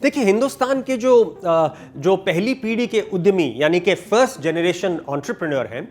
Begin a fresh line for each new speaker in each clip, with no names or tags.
देखिए, हिंदुस्तान के जो पहली पीढ़ी के उद्यमी यानी कि फर्स्ट जनरेशन एंटरप्रेन्योर हैं,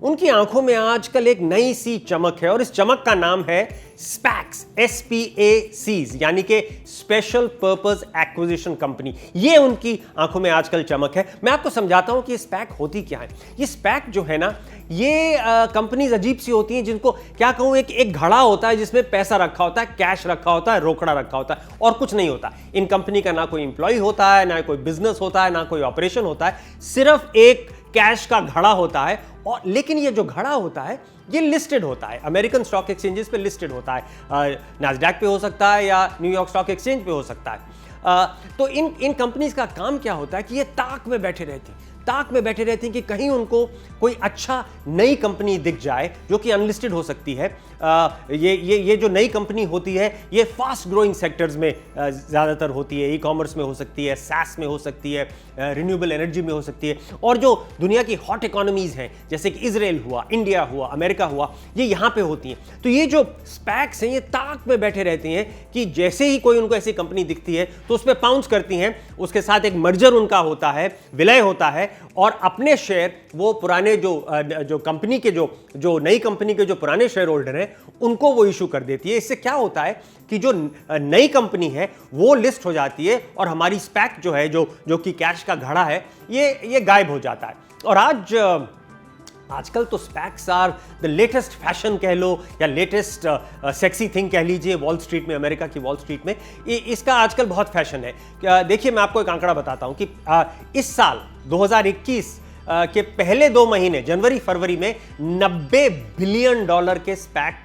उनकी आंखों में आजकल एक नई सी चमक है और इस चमक का नाम है स्पैक्स, SPACs, यानी कि स्पेशल पर्पस एक्विजिशन कंपनी। ये उनकी आंखों में आजकल चमक है। मैं आपको समझाता हूं कि स्पैक होती क्या है। ये स्पैक जो है ना, ये कंपनीज अजीब सी होती हैं जिनको क्या कहूं, एक घड़ा होता है जिसमें पैसा रखा होता है, कैश रखा होता है, रोकड़ा रखा होता है और कुछ नहीं होता। इन कंपनी का ना कोई इंप्लॉय होता है, ना कोई बिजनेस होता है, ना कोई ऑपरेशन होता है, सिर्फ एक कैश का घड़ा होता है। और लेकिन ये जो घड़ा होता है ये लिस्टेड होता है, अमेरिकन स्टॉक एक्सचेंजेस पे लिस्टेड होता है, नैस्डैक पे हो सकता है या न्यूयॉर्क स्टॉक एक्सचेंज पे हो सकता है। तो इन कंपनीज का काम क्या होता है कि ये ताक में बैठे रहती हैं कि कहीं उनको कोई अच्छा नई कंपनी दिख जाए जो कि अनलिस्टेड हो सकती है। ये जो नई कंपनी होती है ये फास्ट ग्रोइंग सेक्टर्स में ज़्यादातर होती है। ई कॉमर्स में हो सकती है, सैस में हो सकती है, रिन्यूएबल एनर्जी में हो सकती है, और जो दुनिया की हॉट इकोनॉमीज़ हैं जैसे कि इजराइल हुआ, इंडिया हुआ, अमेरिका हुआ, ये यहाँ पे होती हैं। तो ये जो स्पैक्स हैं ये ताक में बैठे रहती हैं कि जैसे ही कोई उनको ऐसी कंपनी दिखती है तो उस पर पाउंस करती हैं, उसके साथ एक मर्जर उनका होता है, विलय होता है, और अपने शेयर वो पुराने जो कंपनी के जो नई कंपनी के जो पुराने शेयर होल्डर हैं उनको वो इशू कर देती है। इससे क्या होता है कि जो नई कंपनी है वो लिस्ट हो जाती है और हमारी स्पैक जो है जो कि कैश का घड़ा है ये गायब हो जाता है। और आजकल तो specs are the latest fashion कह लो या लेटेस्ट सेक्सी थिंग कह लीजिए। वॉल स्ट्रीट में, अमेरिका की वॉल स्ट्रीट में इसका आजकल बहुत फैशन है। देखिए, मैं आपको एक आंकड़ा बताता हूं कि इस साल 2021 के पहले 2 महीने जनवरी फरवरी में $90 बिलियन के स्पैक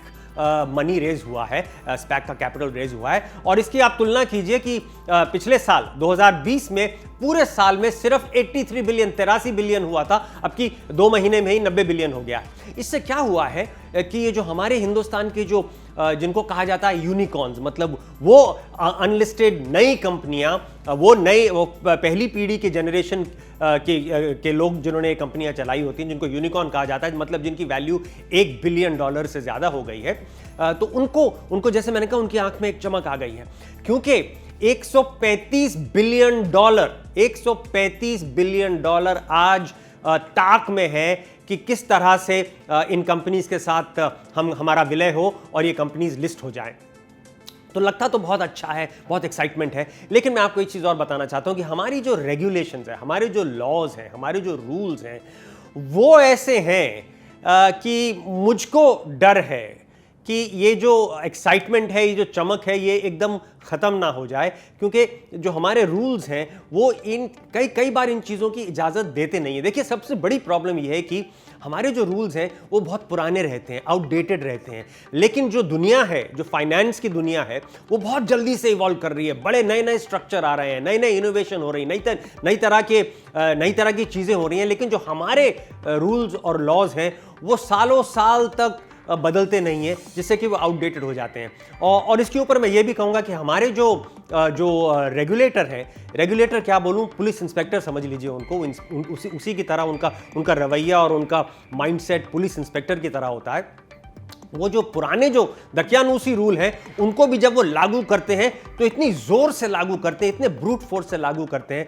मनी रेज हुआ है, स्पैक का कैपिटल रेज हुआ है। और इसकी आप तुलना कीजिए कि पिछले साल 2020 में पूरे साल में सिर्फ 83 बिलियन हुआ था, अब की 2 महीने में ही 90 बिलियन हो गया। इससे क्या हुआ है कि ये जो हमारे हिंदुस्तान के जिनको कहा जाता है यूनिकॉर्न्स, मतलब वो अनलिस्टेड नई कंपनियां, वो पहली पीढ़ी के जनरेशन के लोग जिन्होंने कंपनियां चलाई होती हैं, जिनको यूनिकॉर्न कहा जाता है, मतलब जिनकी वैल्यू $1 बिलियन से ज्यादा हो गई है, तो उनको जैसे मैंने कहा, उनकी आंख में एक चमक आ गई है क्योंकि $135 बिलियन आज ताक में है कि किस तरह से इन कंपनीज के साथ हमारा विलय हो और ये कंपनीज लिस्ट हो जाएं। तो लगता तो बहुत अच्छा है, बहुत एक्साइटमेंट है, लेकिन मैं आपको एक चीज़ और बताना चाहता हूं कि हमारी जो रेगुलेशंस है, हमारे जो लॉज हैं, हमारे जो रूल्स हैं, वो ऐसे हैं कि मुझको डर है कि ये जो एक्साइटमेंट है, ये जो चमक है, ये एकदम ख़त्म ना हो जाए, क्योंकि जो हमारे रूल्स हैं वो कई बार इन चीज़ों की इजाज़त देते नहीं है। देखिए, सबसे बड़ी प्रॉब्लम ये है कि हमारे जो रूल्स हैं वो बहुत पुराने रहते हैं, आउटडेटेड रहते हैं, लेकिन जो दुनिया है, जो फाइनेंस की दुनिया है, वो बहुत जल्दी से इवॉल्व कर रही है। बड़े नए स्ट्रक्चर आ रहे हैं, नई इनोवेशन हो रही है, नई तरह की चीज़ें हो रही हैं, लेकिन जो हमारे रूल्स और लॉज हैं वो सालों साल तक बदलते नहीं है, जिससे कि वो आउटडेटेड हो जाते हैं। और इसके ऊपर मैं ये भी कहूँगा कि हमारे जो रेगुलेटर हैं, रेगुलेटर क्या बोलूँ, पुलिस इंस्पेक्टर समझ लीजिए उनको, उसी की तरह उनका रवैया और उनका माइंडसेट पुलिस इंस्पेक्टर की तरह होता है। वो जो पुराने जो दकियानूसी रूल हैं उनको भी जब वो लागू करते हैं तो इतनी जोर से लागू करते हैं, इतने ब्रूट फोर्स से लागू करते हैं,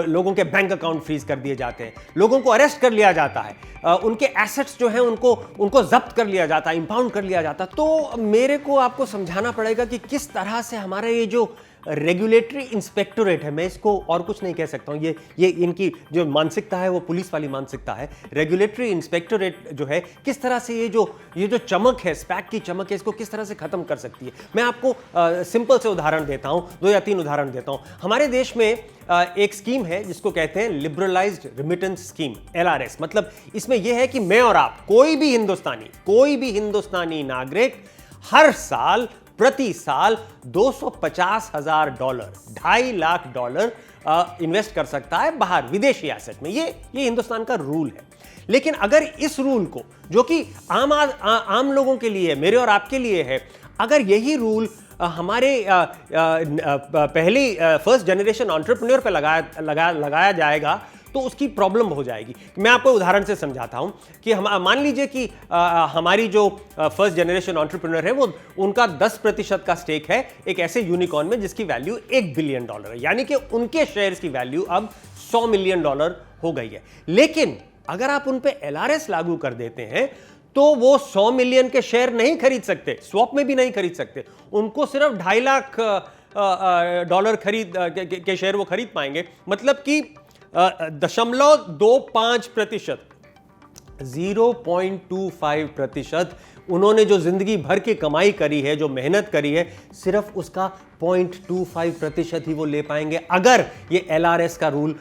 लोगों के बैंक अकाउंट फ्रीज कर दिए जाते हैं, लोगों को अरेस्ट कर लिया जाता है, उनके एसेट्स जो हैं उनको जब्त कर लिया जाता है, इंपाउंड कर लिया जाता है। तो मेरे को आपको समझाना पड़ेगा कि किस तरह से हमारा ये जो रेगुलेटरी इंस्पेक्टोरेट है, मैं इसको और कुछ नहीं कह सकता हूँ, ये इनकी जो मानसिकता है वो पुलिस वाली मानसिकता है। रेगुलेटरी इंस्पेक्टोरेट जो है, किस तरह से ये जो चमक है, स्पैक की चमक है, इसको किस तरह से खत्म कर सकती है। मैं आपको सिंपल से उदाहरण देता हूँ, 2 या 3 उदाहरण देता हूँ। हमारे देश में एक स्कीम है जिसको कहते हैं लिबरलाइज्ड रिमिटेंस स्कीम, LRS। मतलब इसमें यह है कि मैं और आप, कोई भी हिंदुस्तानी नागरिक हर साल, प्रति साल $250,000, $2.5 लाख इन्वेस्ट कर सकता है बाहर, विदेशी एसेट में। ये हिंदुस्तान का रूल है। लेकिन अगर इस रूल को, जो कि आम लोगों के लिए, मेरे और आपके लिए है, अगर यही रूल हमारे पहली फर्स्ट जनरेशन एंटरप्रेन्योर पे लगाया जाएगा तो उसकी प्रॉब्लम हो जाएगी। मैं आपको उदाहरण से समझाता हूं कि हम मान लीजिए कि हमारी जो फर्स्ट जनरेशन एंटरप्रेन्योर है वो उनका 10% का स्टेक है एक ऐसे यूनिकॉर्न में जिसकी वैल्यू $1 बिलियन है, यानी कि उनके शेयर्स की वैल्यू अब $100 मिलियन हो गई है। लेकिन अगर आप उन पे LRS लागू कर देते हैं तो वो 100 मिलियन के शेयर नहीं खरीद सकते, स्वैप में भी नहीं खरीद सकते, उनको सिर्फ $2.5 लाख खरीद के शेयर वो खरीद पाएंगे। मतलब कि 0.25%, 0.25% उन्होंने जो जिंदगी भर की कमाई करी है, जो मेहनत करी है, सिर्फ उसका 0.25% ही वो ले पाएंगे अगर ये LRS का रूल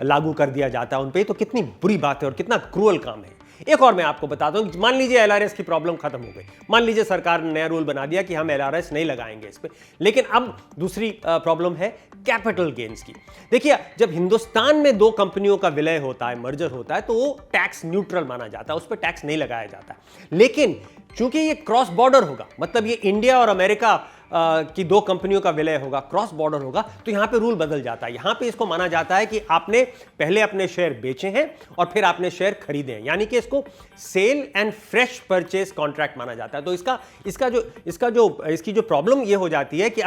लागू कर दिया जाता है उन पे। तो कितनी बुरी बात है और कितना क्रूअल काम है। एक और मैं आपको बताता हूं, मान लीजिए LRS की प्रॉब्लम खत्म हो गई, मान लीजिए सरकार ने नया रूल बना दिया कि हम LRS नहीं लगाएंगे इस पे, लेकिन अब दूसरी प्रॉब्लम है कैपिटल गेन्स की। देखिए, जब हिंदुस्तान में दो कंपनियों का विलय होता है, मर्जर होता है, तो वो टैक्स न्यूट्रल माना जाता है, उस पर टैक्स नहीं लगाया जाता। लेकिन चूंकि ये क्रॉस बॉर्डर होगा, मतलब ये इंडिया और अमेरिका की दो कंपनियों का विलय होगा, क्रॉस बॉर्डर होगा, तो यहां पे रूल बदल जाता है। यहां पे इसको माना जाता है कि आपने पहले अपने शेयर बेचे हैं और फिर आपने शेयर खरीदे हैं, यानी कि इसको sell and fresh purchase contract माना जाता है। तो इसकी जो प्रॉब्लम ये हो जाती है कि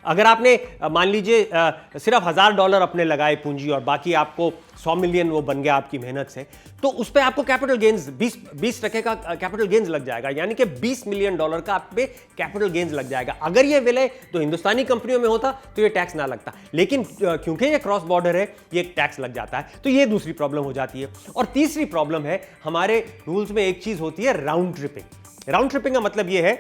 अगर आपने मान लीजिए सिर्फ $1000 अपने लगाए पूंजी और बाकी आपको 100 मिलियन वो बन गया आपकी मेहनत से, तो उस पे आपको कैपिटल गेन्स 20% का कैपिटल गेन्स लग जाएगा, यानी कि $20 मिलियन का आप पे कैपिटल गेन्स लग जाएगा। अगर ये विलय तो हिंदुस्तानी कंपनियों में होता तो ये टैक्स ना लगता, लेकिन क्योंकि ये क्रॉस बॉर्डर है ये टैक्स लग जाता है। तो ये दूसरी प्रॉब्लम हो जाती है। और तीसरी प्रॉब्लम है, हमारे रूल्स में एक चीज होती है राउंड ट्रिपिंग। राउंड ट्रिपिंग का मतलब ये है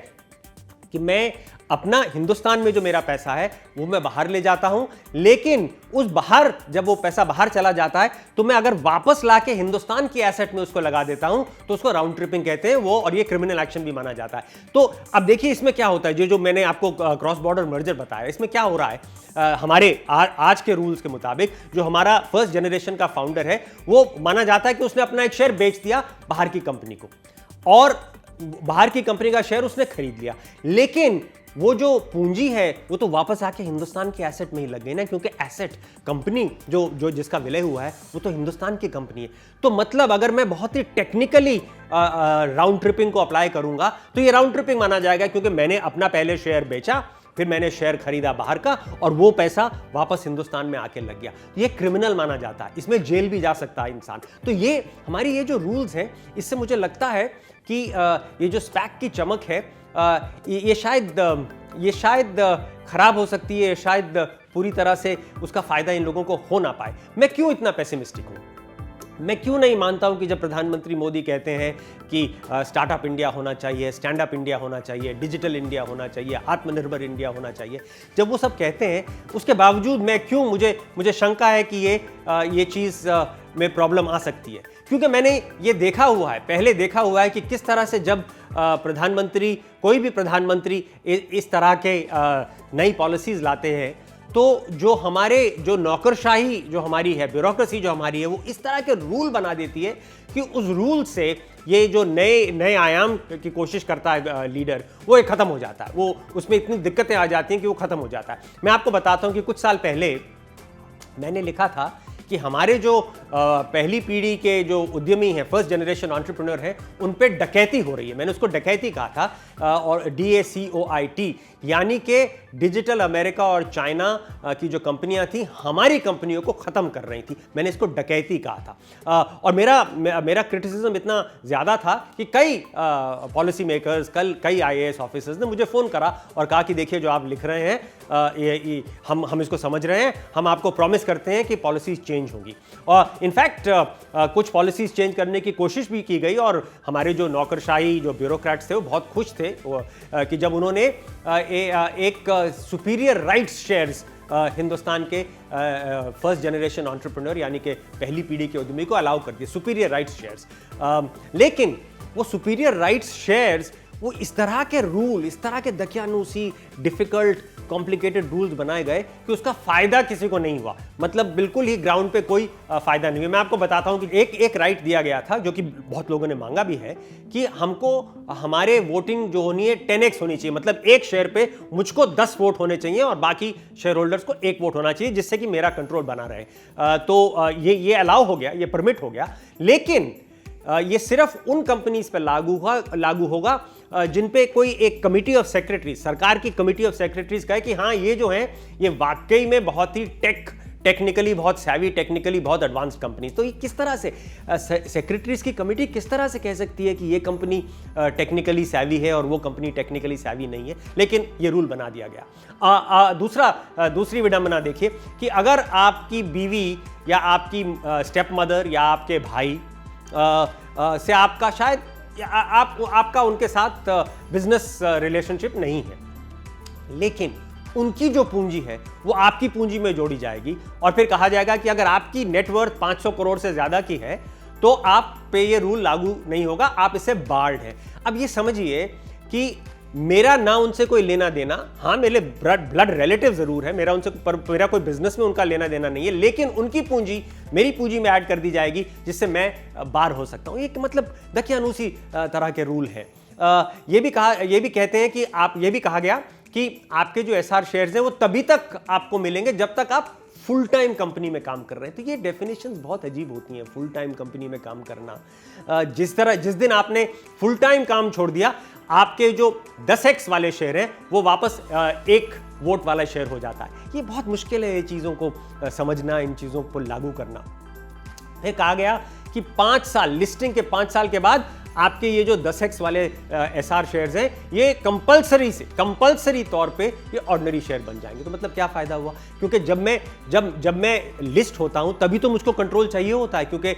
कि मैं अपना हिंदुस्तान में जो मेरा पैसा है वो मैं बाहर ले जाता हूं, लेकिन जब वो पैसा बाहर चला जाता है तो मैं अगर वापस लाके हिंदुस्तान की एसेट में उसको लगा देता हूं तो उसको राउंड ट्रिपिंग कहते हैं वो, और ये क्रिमिनल एक्शन भी माना जाता है। तो अब देखिए इसमें क्या होता है, जो मैंने आपको क्रॉस बॉर्डर मर्जर बताया, इसमें क्या हो रहा है, हमारे आज के रूल्स के मुताबिक जो हमारा फर्स्ट जनरेशन का फाउंडर है वो माना जाता है कि उसने अपना एक शेयर बेच दिया बाहर की कंपनी को और बाहर की कंपनी का शेयर उसने खरीद लिया, लेकिन वो जो पूंजी है वो तो वापस आके हिंदुस्तान के एसेट में ही लग गई ना, क्योंकि एसेट कंपनी जो जिसका विलय हुआ है वो तो हिंदुस्तान की कंपनी है। तो मतलब अगर मैं बहुत ही टेक्निकली राउंड ट्रिपिंग को अप्लाई करूंगा तो ये राउंड ट्रिपिंग माना जाएगा, क्योंकि मैंने अपना पहले शेयर बेचा, फिर मैंने शेयर खरीदा बाहर का और वो पैसा वापस हिंदुस्तान में आके लग गया। ये क्रिमिनल माना जाता है, इसमें जेल भी जा सकता है इंसान। तो ये हमारी ये जो रूल्स हैं, इससे मुझे लगता है कि ये जो स्पैक की चमक है ये शायद खराब हो सकती है, शायद पूरी तरह से उसका फायदा इन लोगों को हो ना पाए। मैं क्यों इतना पेसिमिस्टिक हूं? मैं क्यों नहीं मानता हूं कि जब प्रधानमंत्री मोदी कहते हैं कि स्टार्टअप इंडिया होना चाहिए, स्टैंड अप इंडिया होना चाहिए, डिजिटल इंडिया होना चाहिए, आत्मनिर्भर इंडिया होना चाहिए, जब वो सब कहते हैं उसके बावजूद मैं क्यों मुझे शंका है कि ये चीज़ में प्रॉब्लम आ सकती है। क्योंकि मैंने ये पहले देखा हुआ है कि किस तरह से जब कोई भी प्रधानमंत्री इस तरह के नई पॉलिसीज लाते हैं तो जो नौकरशाही जो हमारी है, ब्यूरोक्रेसी जो हमारी है, वो इस तरह के रूल बना देती है कि उस रूल से ये जो नए आयाम की कोशिश करता है लीडर, वो एक खत्म हो जाता है, वो उसमें इतनी दिक्कतें आ जाती हैं कि वो खत्म हो जाता है। मैं आपको बताता हूं कि कुछ साल पहले मैंने लिखा था कि हमारे जो पहली पीढ़ी के जो उद्यमी हैं, फर्स्ट जनरेशन एंटरप्रेन्योर हैं, उन पे डकैती हो रही है। मैंने उसको डकैती कहा था, और DACOIT, यानी कि डिजिटल अमेरिका और चाइना की जो कंपनियां थी हमारी कंपनियों को ख़त्म कर रही थी, मैंने इसको डकैती कहा था। और मेरा क्रिटिसिज्म इतना ज़्यादा था कि कई पॉलिसी मेकर्स, कई IAS ऑफिसर्स ने मुझे फ़ोन करा और कहा कि देखिए जो आप लिख रहे हैं हम इसको समझ रहे हैं, हम आपको प्रॉमिस करते हैं कि पॉलिसीज चेंज होंगी। और इनफैक्ट कुछ पॉलिसीज चेंज करने की कोशिश भी की गई और हमारे जो नौकरशाही जो ब्यूरोक्रेट्स थे वो बहुत खुश थे कि जब उन्होंने एक सुपीरियर राइट्स शेयर्स हिंदुस्तान के फर्स्ट जनरेशन एंटरप्रेन्योर यानी कि पहली पीढ़ी के उद्यमी को अलाउ कर दिए, सुपीरियर राइट्स शेयर्स। लेकिन वो सुपीरियर राइट्स शेयर्स वो इस तरह के रूल, इस तरह के दकियानूसी डिफिकल्ट कॉम्प्लिकेटेड रूल्स बनाए गए कि उसका फायदा किसी को नहीं हुआ। मतलब बिल्कुल ही ग्राउंड पे कोई फायदा नहीं हुआ। मैं आपको बताता हूं कि एक राइट दिया गया था जो कि बहुत लोगों ने मांगा भी है कि हमको हमारे वोटिंग जो होनी है 10x होनी चाहिए। मतलब एक शेयर पे मुझको 10 वोट होने चाहिए और बाकी शेयर होल्डर्स को 1 वोट होना चाहिए, जिससे कि मेरा कंट्रोल बना रहे। तो ये अलाउ हो गया, ये परमिट हो गया। लेकिन ये सिर्फ उन कंपनीज पर लागू होगा जिन पे कोई एक कमिटी ऑफ सेक्रेटरीज, सरकार की कमिटी ऑफ सेक्रेटरीज कहे कि हाँ ये जो है ये वाकई में बहुत ही टेक्निकली बहुत सैवी, टेक्निकली बहुत एडवांस कंपनी। तो ये किस तरह से सेक्रेटरीज की कमिटी किस तरह से कह सकती है कि ये कंपनी टेक्निकली सैवी है और वो कंपनी टेक्निकली सैवी नहीं है। लेकिन ये रूल बना दिया गया। दूसरी विडंबना देखिए कि अगर आपकी बीवी या आपकी स्टेप मदर या आपके भाई से आपका शायद आपका उनके साथ बिजनेस रिलेशनशिप नहीं है, लेकिन उनकी जो पूंजी है वो आपकी पूंजी में जोड़ी जाएगी और फिर कहा जाएगा कि अगर आपकी नेटवर्थ 500 करोड़ से ज्यादा की है तो आप पे ये रूल लागू नहीं होगा, आप इससे बार्ड हैं। अब ये समझिए कि मेरा ना उनसे कोई लेना देना, हाँ मेरे ब्लड रिलेटिव जरूर है, मेरा कोई बिजनेस में उनका लेना देना नहीं है, लेकिन उनकी पूंजी मेरी पूंजी में ऐड कर दी जाएगी जिससे मैं बाहर हो सकता हूं। ये मतलब दकियानूसी तरह के रूल है। ये भी कहते हैं कि ये भी कहा गया कि आपके जो एसआर शेयर्स हैं वो तभी तक आपको मिलेंगे जब तक आप फुल टाइम कंपनी में काम कर रहे हैं। तो ये डेफिनेशंस बहुत अजीब होती हैं, फुल टाइम कंपनी में काम करना। जिस दिन आपने फुल टाइम काम छोड़ दिया, आपके जो 10x वाले शेयर हैं वो वापस 1 वोट वाला शेयर हो जाता है। ये बहुत मुश्किल है ये चीज़ों को समझना, इन चीज़ों को लागू करना। फिर कहा गया कि 5 साल, लिस्टिंग के 5 साल के बाद आपके ये जो 10x वाले एसआर शेयर्स हैं ये कंपलसरी तौर पे ये ऑर्डिनरी शेयर बन जाएंगे। तो मतलब क्या फायदा हुआ? क्योंकि जब मैं लिस्ट होता हूं तभी तो मुझको कंट्रोल चाहिए होता है, क्योंकि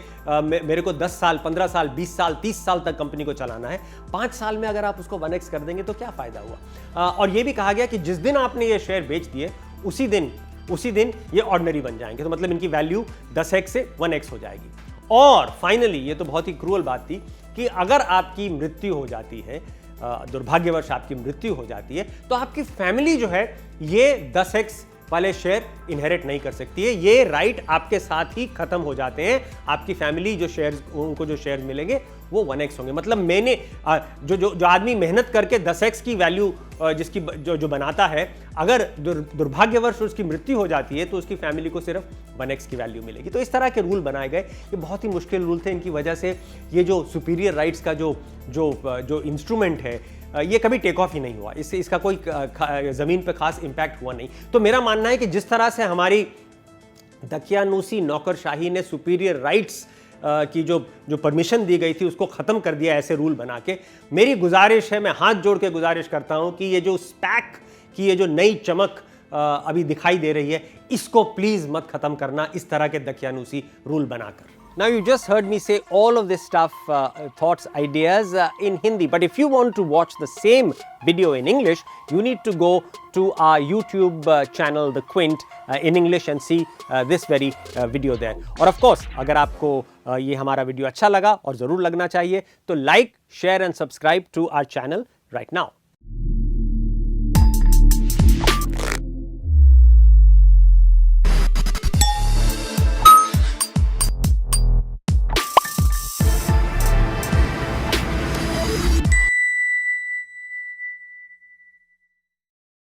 मेरे को 10 साल, 15 साल, 20 साल, 30 साल तक कंपनी को चलाना है। 5 साल में अगर आप उसको 1x कर देंगे तो क्या फायदा हुआ? और ये भी कहा गया कि जिस दिन आपने ये शेयर बेच दिए उसी दिन ये ऑर्डिनरी बन जाएंगे। तो मतलब इनकी वैल्यू 10x से 1x हो जाएगी। और फाइनली ये तो बहुत ही क्रूअल बात थी कि अगर आपकी मृत्यु हो जाती है, दुर्भाग्यवश आपकी मृत्यु हो जाती है, तो आपकी फैमिली जो है ये 10x वाले शेयर इनहेरिट नहीं कर सकती है। ये राइट आपके साथ ही खत्म हो जाते हैं। आपकी फैमिली उनको जो शेयर्स मिलेंगे वो 1x होंगे। मतलब मैंने जो आदमी मेहनत करके 10x की वैल्यू जिसकी जो बनाता है, अगर दुर्भाग्यवश उसकी मृत्यु हो जाती है तो उसकी फैमिली को सिर्फ 1x की वैल्यू मिलेगी। तो इस तरह के रूल बनाए गए। ये बहुत ही मुश्किल रूल थे। इनकी वजह से ये जो सुपीरियर राइट्स का जो इंस्ट्रूमेंट है ये कभी टेक ऑफ ही नहीं हुआ। इसका कोई जमीन पर खास इंपैक्ट हुआ नहीं। तो मेरा मानना है कि जिस तरह से हमारी दकियानूसी नौकरशाही ने सुपीरियर राइट्स की जो परमिशन दी गई थी उसको खत्म कर दिया ऐसे रूल बना के, मेरी गुजारिश है, मैं हाथ जोड़ के गुजारिश करता हूं कि ये जो स्पैक की ये जो नई चमक अभी दिखाई दे रही है, इसको प्लीज मत खत्म करना इस तरह के दकियानूसी रूल बनाकर। Now you just heard me say all of this stuff, thoughts, ideas in Hindi. But if you want to watch the same video in English, you need to go to our YouTube channel, The Quint, in English and see this very video there. और of course, अगर आपको ये हमारा video अच्छा लगा और ज़रूर लगना चाहिए तो like, share and subscribe to our channel right now.